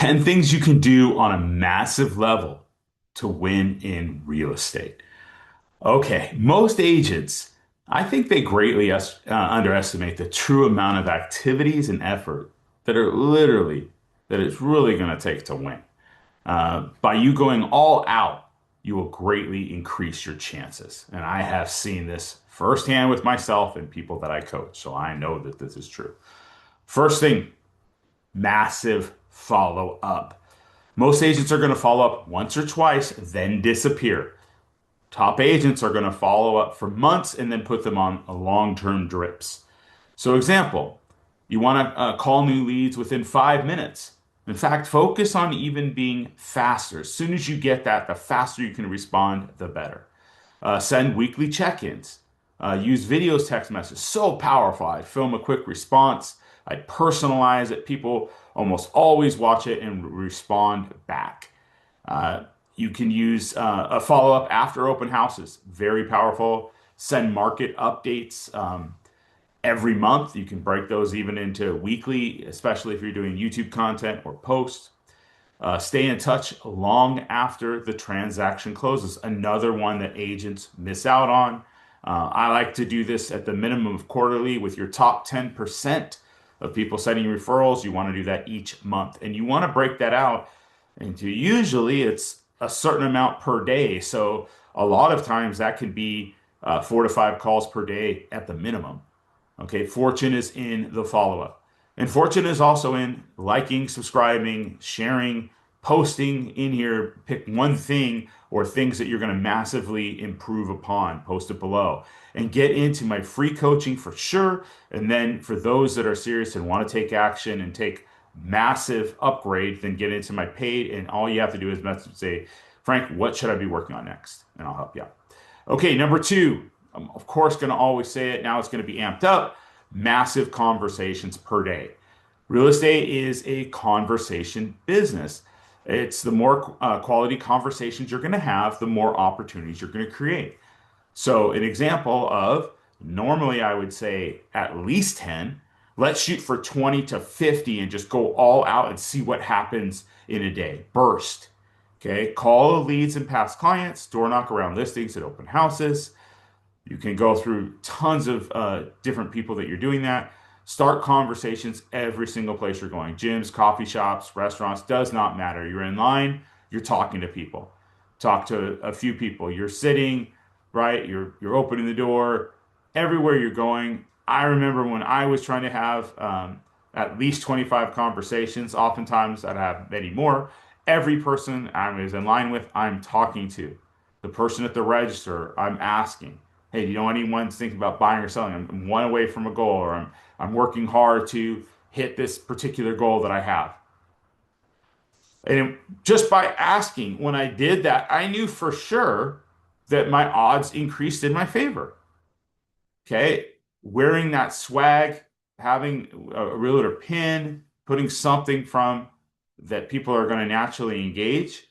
10 things you can do on a massive level to win in real estate. Okay, most agents, I think they greatly underestimate the true amount of activities and effort that it's really going to take to win. By you going all out, you will greatly increase your chances. And I have seen this firsthand with myself and people that I coach, so I know that this is true. First thing, massive follow up. Most agents are going to follow up once or twice, then disappear. Top agents are going to follow up for months and then put them on a long-term drips. So, example, you want to call new leads within 5 minutes. In fact, focus on even being faster. As soon as you get that, the faster you can respond, the better. Send weekly check-ins. Use videos, text messages. So powerful. I'd film a quick response. I'd personalize it. People almost always watch it and respond back. Uh, you can use a follow-up after open houses. Very powerful. Send market updates every month. You can break those even into weekly, especially if you're doing YouTube content or posts. Stay in touch long after the transaction closes. Another one that agents miss out on. I like to do this at the minimum of quarterly with your top 10% of people sending referrals. You want to do that each month. And you want to break that out into usually it's a certain amount per day. So a lot of times that can be 4 to 5 calls per day at the minimum. Okay, fortune is in the follow-up. And fortune is also in liking, subscribing, sharing, posting in here. Pick one thing or things that you're going to massively improve upon. Post it below. And get into my free coaching for sure. And then for those that are serious and want to take action and take massive upgrade, then get into my paid. And all you have to do is message say, Frank, what should I be working on next? And I'll help you out. Okay, number two, I'm of course going to always say it. Now it's going to be amped up. Massive conversations per day. Real estate is a conversation business. It's the more quality conversations you're going to have, the more opportunities you're going to create. So, an example of normally I would say at least 10. Let's shoot for 20 to 50 and just go all out and see what happens in a day. Burst. Okay. Call the leads and past clients, door knock around listings at open houses. You can go through tons of different people that you're doing that. Start conversations every single place you're going. Gyms, coffee shops, restaurants, does not matter. You're in line, you're talking to people. Talk to a few people. You're sitting, right? You're opening the door. Everywhere you're going. I remember when I was trying to have at least 25 conversations. Oftentimes I'd have many more. Every person I was in line with, I'm talking to. The person at the register, I'm asking, hey, do you know anyone's thinking about buying or selling? I'm one away from a goal, or I'm working hard to hit this particular goal that I have. And just by asking, when I did that, I knew for sure that my odds increased in my favor. Okay. Wearing that swag, having a realtor pin, putting something from that people are going to naturally engage.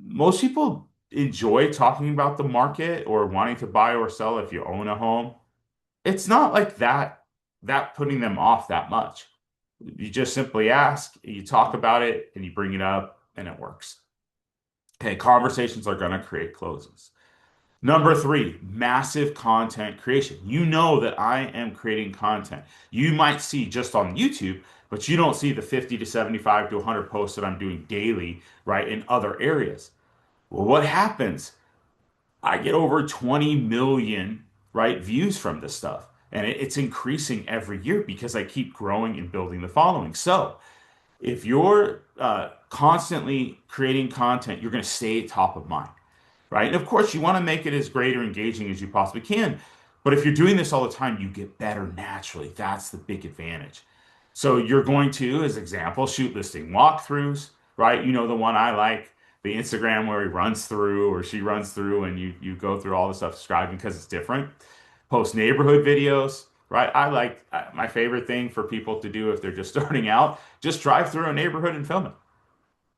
Most people enjoy talking about the market or wanting to buy or sell if you own a home. It's not like that putting them off that much. You just simply ask, you talk about it, and you bring it up, and it works. Okay, conversations are going to create closes. Number three, massive content creation. You know that I am creating content. You might see just on YouTube, but you don't see the 50 to 75 to 100 posts that I'm doing daily, right, in other areas. Well, what happens? I get over 20 million, right, views from this stuff. And it's increasing every year because I keep growing and building the following. So if you're constantly creating content, you're going to stay top of mind, right? And of course, you want to make it as great or engaging as you possibly can. But if you're doing this all the time, you get better naturally. That's the big advantage. So you're going to, as example, shoot listing walkthroughs, right? You know the one I like, the Instagram where he runs through or she runs through and you go through all the stuff describing because it's different. Post neighborhood videos, right? I like my favorite thing for people to do if they're just starting out, just drive through a neighborhood and film it.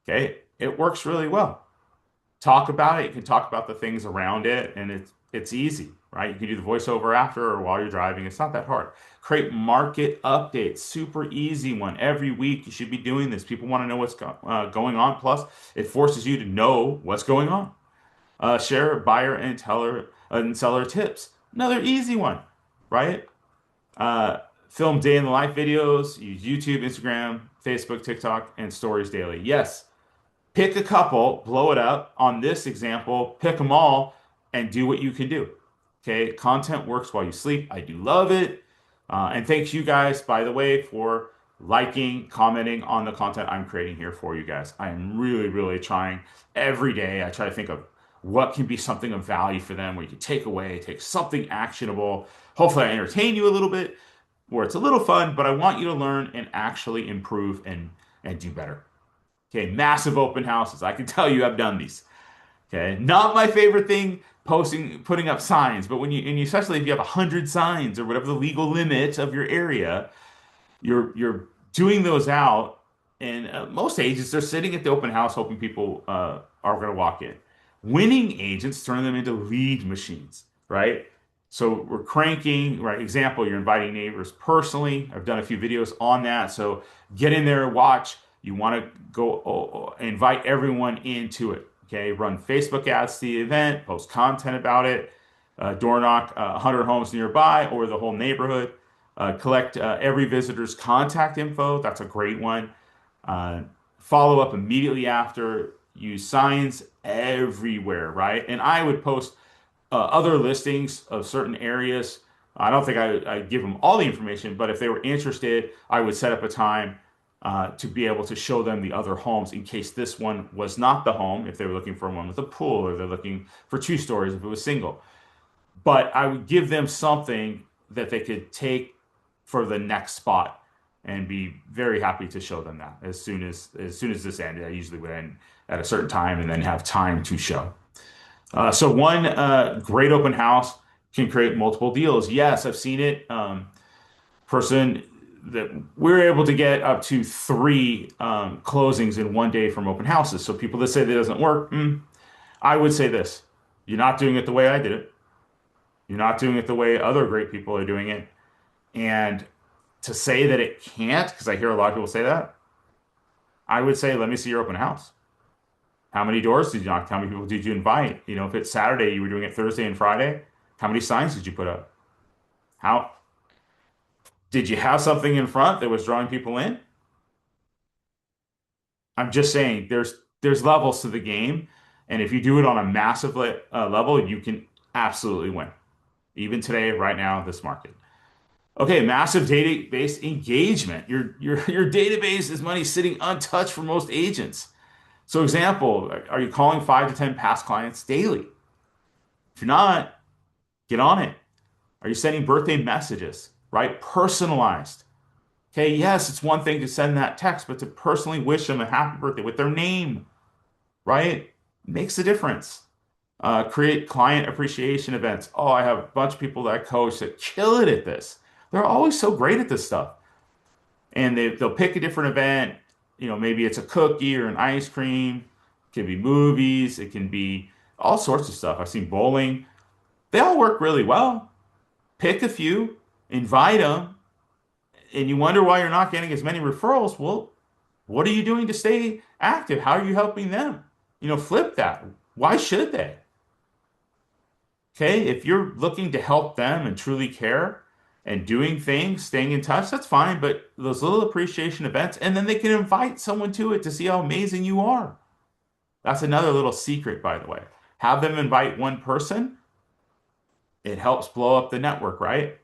Okay. It works really well. Talk about it. You can talk about the things around it, and It's easy, right? You can do the voiceover after or while you're driving. It's not that hard. Create market updates, super easy one. Every week you should be doing this. People want to know what's going on. Plus, it forces you to know what's going on. Share buyer and teller and seller tips. Another easy one, right? Uh, Film day in the life videos. Use YouTube, Instagram, Facebook, TikTok, and stories daily. Yes, pick a couple, blow it up. On this example, pick them all and do what you can do. Okay, content works while you sleep. I do love it. And thanks you guys, by the way, for liking, commenting on the content I'm creating here for you guys. I am really, really trying every day. I try to think of what can be something of value for them where you can take away, take something actionable. Hopefully, I entertain you a little bit, where it's a little fun, but I want you to learn and actually improve and do better. Okay, massive open houses. I can tell you I've done these. Okay, not my favorite thing putting up signs, but when you especially if you have 100 signs or whatever the legal limit of your area, you're doing those out, and most agents they're sitting at the open house hoping people are going to walk in. Winning agents turn them into lead machines, right? So we're cranking, right? Example, you're inviting neighbors personally. I've done a few videos on that. So get in there, watch. You want to go invite everyone into it. Okay, run Facebook ads to the event, post content about it, door knock 100 homes nearby or the whole neighborhood. Collect every visitor's contact info. That's a great one. Uh, Follow up immediately after. Use signs everywhere, right? And I would post other listings of certain areas. I don't think I'd give them all the information, but if they were interested, I would set up a time to be able to show them the other homes in case this one was not the home, if they were looking for one with a pool or they're looking for 2 stories if it was single. But I would give them something that they could take for the next spot and be very happy to show them that as soon as this ended. I usually would end at a certain time and then have time to show. So one great open house can create multiple deals. Yes, I've seen it. Person that we're able to get up to three closings in one day from open houses. So people that say that doesn't work, I would say this: you're not doing it the way I did it. You're not doing it the way other great people are doing it. And to say that it can't, because I hear a lot of people say that, I would say, let me see your open house. How many doors did you knock? How many people did you invite? You know, if it's Saturday, you were doing it Thursday and Friday. How many signs did you put up? How did you have something in front that was drawing people in? I'm just saying there's levels to the game, and if you do it on a massive level, you can absolutely win. Even today, right now, this market. Okay, massive database engagement. Your database is money sitting untouched for most agents. So, example, are you calling 5 to 10 past clients daily? If you're not, get on it. Are you sending birthday messages, right? Personalized. Okay, yes, it's one thing to send that text, but to personally wish them a happy birthday with their name, right? Makes a difference. Create client appreciation events. Oh, I have a bunch of people that I coach that kill it at this. They're always so great at this stuff. And they'll pick a different event. You know, maybe it's a cookie or an ice cream. It can be movies. It can be all sorts of stuff. I've seen bowling. They all work really well. Pick a few, invite them, and you wonder why you're not getting as many referrals. Well, what are you doing to stay active? How are you helping them? You know, flip that. Why should they? Okay, if you're looking to help them and truly care and doing things, staying in touch, that's fine. But those little appreciation events, and then they can invite someone to it to see how amazing you are. That's another little secret, by the way. Have them invite one person. It helps blow up the network, right?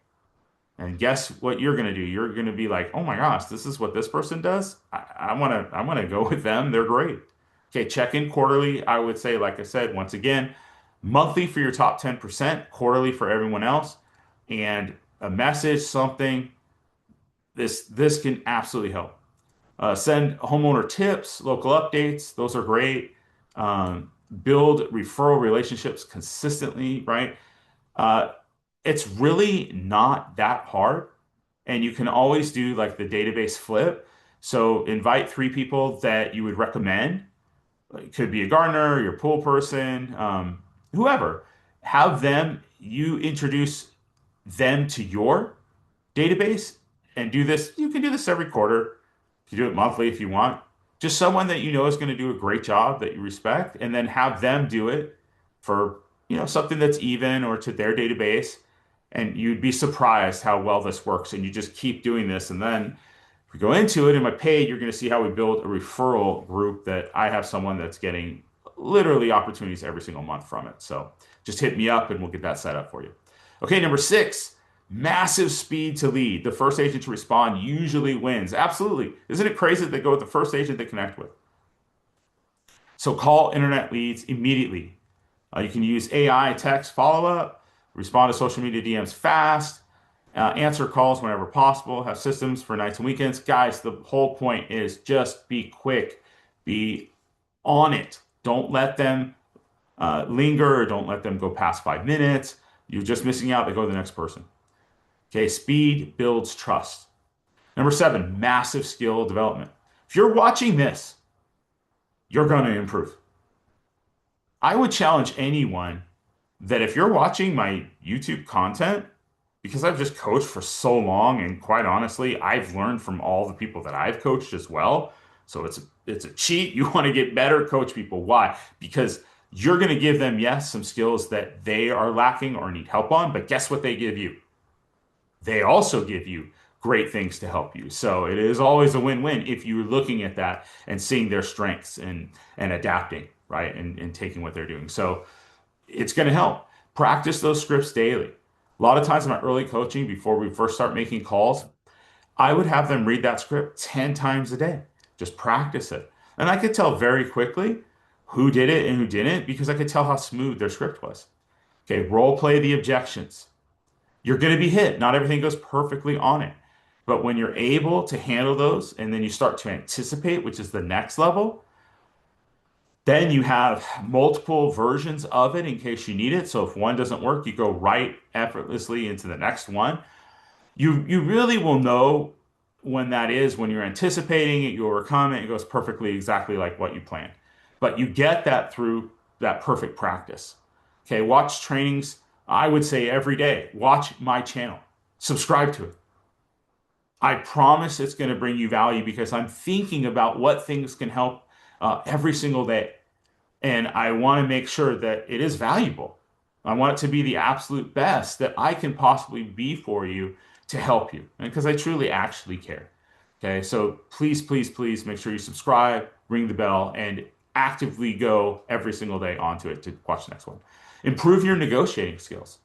And guess what you're going to do? You're going to be like, oh my gosh, this is what this person does. I want to go with them. They're great. Okay, check in quarterly. I would say, like I said, once again, monthly for your top 10%, quarterly for everyone else, and a message, something. This can absolutely help. Send homeowner tips, local updates. Those are great. Build referral relationships consistently, right? Uh, it's really not that hard. And you can always do like the database flip. So invite 3 people that you would recommend. It could be a gardener, your pool person, whoever. Have them, you introduce them to your database and do this. You can do this every quarter. You can do it monthly if you want. Just someone that you know is going to do a great job that you respect, and then have them do it for, something that's even or to their database. And you'd be surprised how well this works. And you just keep doing this. And then if we go into it in my page, you're going to see how we build a referral group that I have someone that's getting literally opportunities every single month from it. So just hit me up and we'll get that set up for you. Okay, number six, massive speed to lead. The first agent to respond usually wins. Absolutely. Isn't it crazy that they go with the first agent they connect with? So call internet leads immediately. You can use AI, text, follow up, respond to social media DMs fast, answer calls whenever possible, have systems for nights and weekends. Guys, the whole point is just be quick, be on it. Don't let them linger or don't let them go past 5 minutes. You're just missing out. They go to the next person. Okay, speed builds trust. Number seven, massive skill development. If you're watching this, you're going to improve. I would challenge anyone that if you're watching my YouTube content, because I've just coached for so long, and quite honestly, I've learned from all the people that I've coached as well. So it's a cheat. You want to get better, coach people. Why? Because you're going to give them, yes, some skills that they are lacking or need help on, but guess what they give you? They also give you great things to help you. So it is always a win-win if you're looking at that and seeing their strengths and adapting, right? And taking what they're doing. So it's going to help. Practice those scripts daily. A lot of times in my early coaching, before we first start making calls, I would have them read that script 10 times a day. Just practice it. And I could tell very quickly who did it and who didn't because I could tell how smooth their script was. Okay, role play the objections. You're going to be hit. Not everything goes perfectly on it. But when you're able to handle those and then you start to anticipate, which is the next level, then you have multiple versions of it in case you need it. So if one doesn't work, you go right effortlessly into the next one. You really will know when that is when you're anticipating it, you overcome it, it goes perfectly exactly like what you planned. But you get that through that perfect practice. Okay, watch trainings, I would say every day. Watch my channel. Subscribe to it. I promise it's going to bring you value because I'm thinking about what things can help every single day. And I want to make sure that it is valuable. I want it to be the absolute best that I can possibly be for you to help you. And because I truly actually care. Okay, so please, please, please make sure you subscribe, ring the bell, and actively go every single day onto it to watch the next one. Improve your negotiating skills.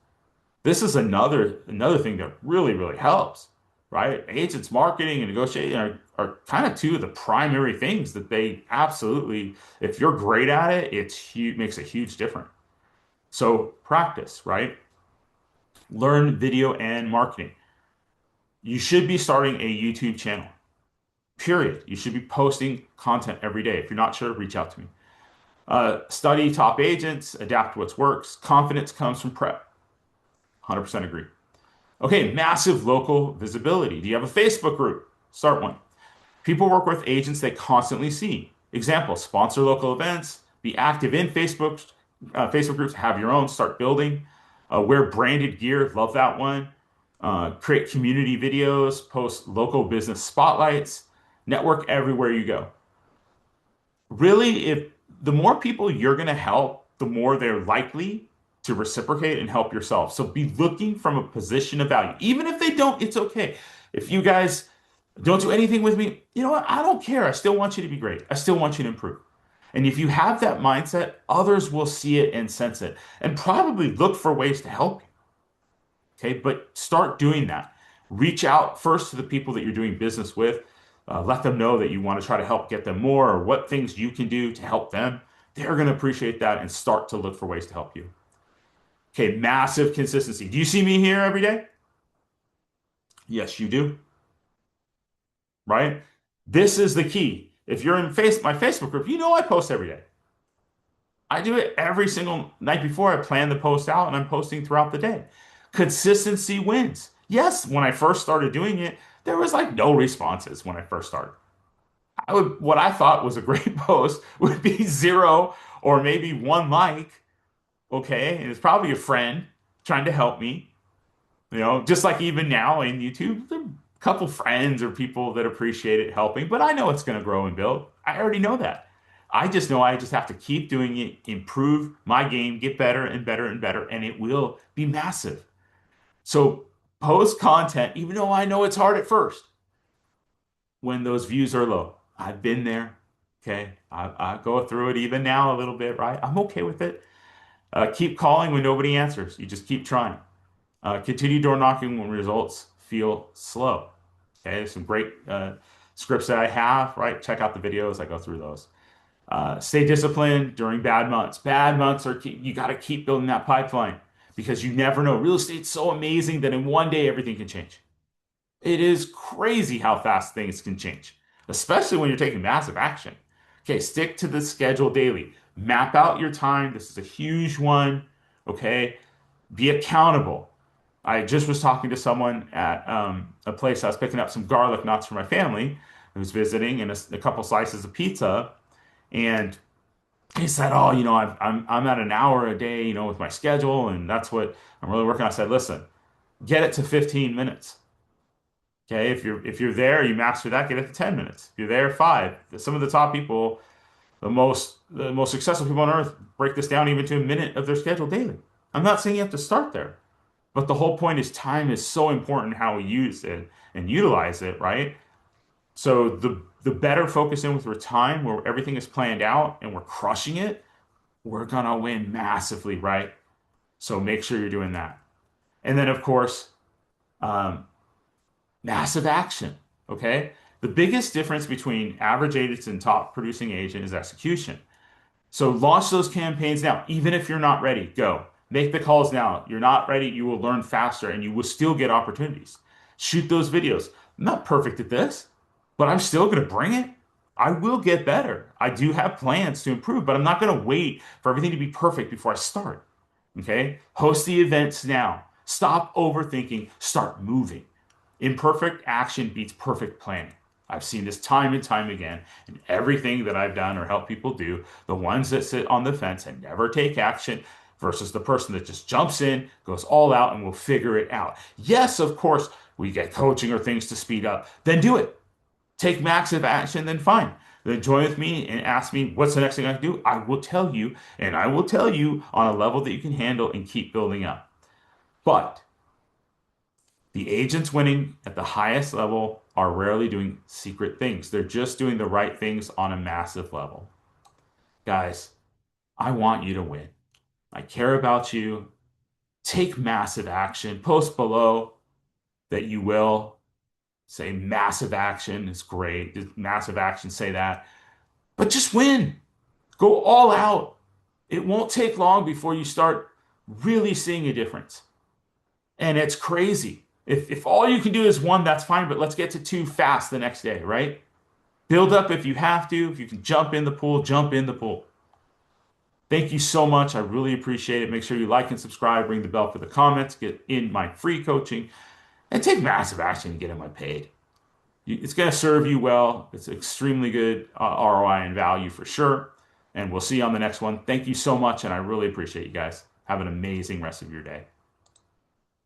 This is another thing that really, really helps, right? Agents marketing and negotiating are kind of two of the primary things that they absolutely, if you're great at it, it's huge, makes a huge difference. So practice, right? Learn video and marketing. You should be starting a YouTube channel, period. You should be posting content every day. If you're not sure, reach out to me. Study top agents, adapt what works. Confidence comes from prep. 100% agree. Okay, massive local visibility. Do you have a Facebook group? Start one. People work with agents they constantly see. Example, sponsor local events, be active in Facebook groups, have your own, start building. Wear branded gear, love that one. Create community videos, post local business spotlights, network everywhere you go. Really, if the more people you're going to help, the more they're likely to reciprocate and help yourself. So be looking from a position of value. Even if they don't, it's okay. If you guys don't do anything with me, you know what? I don't care. I still want you to be great. I still want you to improve. And if you have that mindset, others will see it and sense it and probably look for ways to help you. Okay, but start doing that. Reach out first to the people that you're doing business with. Let them know that you want to try to help get them more or what things you can do to help them. They're going to appreciate that and start to look for ways to help you. Okay, massive consistency. Do you see me here every day? Yes, you do, right? This is the key. If you're in my Facebook group, you know I post every day. I do it every single night before I plan the post out and I'm posting throughout the day. Consistency wins. Yes, when I first started doing it, there was like no responses when I first started. What I thought was a great post would be zero or maybe one like okay? And it's probably a friend trying to help me. Just like even now in YouTube, there are a couple friends or people that appreciate it helping, but I know it's going to grow and build. I already know that. I just know I just have to keep doing it, improve my game, get better and better and better, and it will be massive. So post content, even though I know it's hard at first when those views are low. I've been there. Okay. I go through it even now a little bit, right? I'm okay with it. Keep calling when nobody answers. You just keep trying. Continue door knocking when results feel slow. Okay, there's some great scripts that I have, right? Check out the videos. I go through those. Stay disciplined during bad months. Bad months are you got to keep building that pipeline because you never know. Real estate's so amazing that in one day everything can change. It is crazy how fast things can change, especially when you're taking massive action. Okay, stick to the schedule daily. Map out your time. This is a huge one. Okay, be accountable. I just was talking to someone at a place I was picking up some garlic knots for my family who's visiting and a couple slices of pizza. And he said, "Oh, I'm at an hour a day, with my schedule, and that's what I'm really working on." I said, "Listen, get it to 15 minutes. Okay, if you're there, you master that, get it to 10 minutes. If you're there, five. Some of the top people, the most successful people on earth break this down even to a minute of their schedule daily. I'm not saying you have to start there. But the whole point is time is so important how we use it and utilize it, right? So the better focus in with our time where everything is planned out and we're crushing it, we're gonna win massively, right? So make sure you're doing that. And then of course, um, massive action. Okay. The biggest difference between average agents and top producing agent is execution. So launch those campaigns now. Even if you're not ready, go. Make the calls now. You're not ready, you will learn faster and you will still get opportunities. Shoot those videos. I'm not perfect at this, but I'm still going to bring it. I will get better. I do have plans to improve, but I'm not going to wait for everything to be perfect before I start. Okay? Host the events now. Stop overthinking. Start moving. Imperfect action beats perfect planning. I've seen this time and time again in everything that I've done or helped people do. The ones that sit on the fence and never take action versus the person that just jumps in, goes all out, and will figure it out. Yes, of course, we get coaching or things to speed up. Then do it. Take massive action, then fine. Then join with me and ask me what's the next thing I can do. I will tell you, and I will tell you on a level that you can handle and keep building up. But the agents winning at the highest level are rarely doing secret things. They're just doing the right things on a massive level. Guys, I want you to win. I care about you. Take massive action. Post below that you will. Say massive action is great. Massive action, say that. But just win. Go all out. It won't take long before you start really seeing a difference. And it's crazy. If all you can do is one, that's fine, but let's get to two fast the next day, right? Build up if you have to. If you can jump in the pool, jump in the pool. Thank you so much. I really appreciate it. Make sure you like and subscribe, ring the bell for the comments, get in my free coaching, and take massive action and get in my paid. It's going to serve you well. It's extremely good ROI and value for sure. And we'll see you on the next one. Thank you so much, and I really appreciate you guys. Have an amazing rest of your day.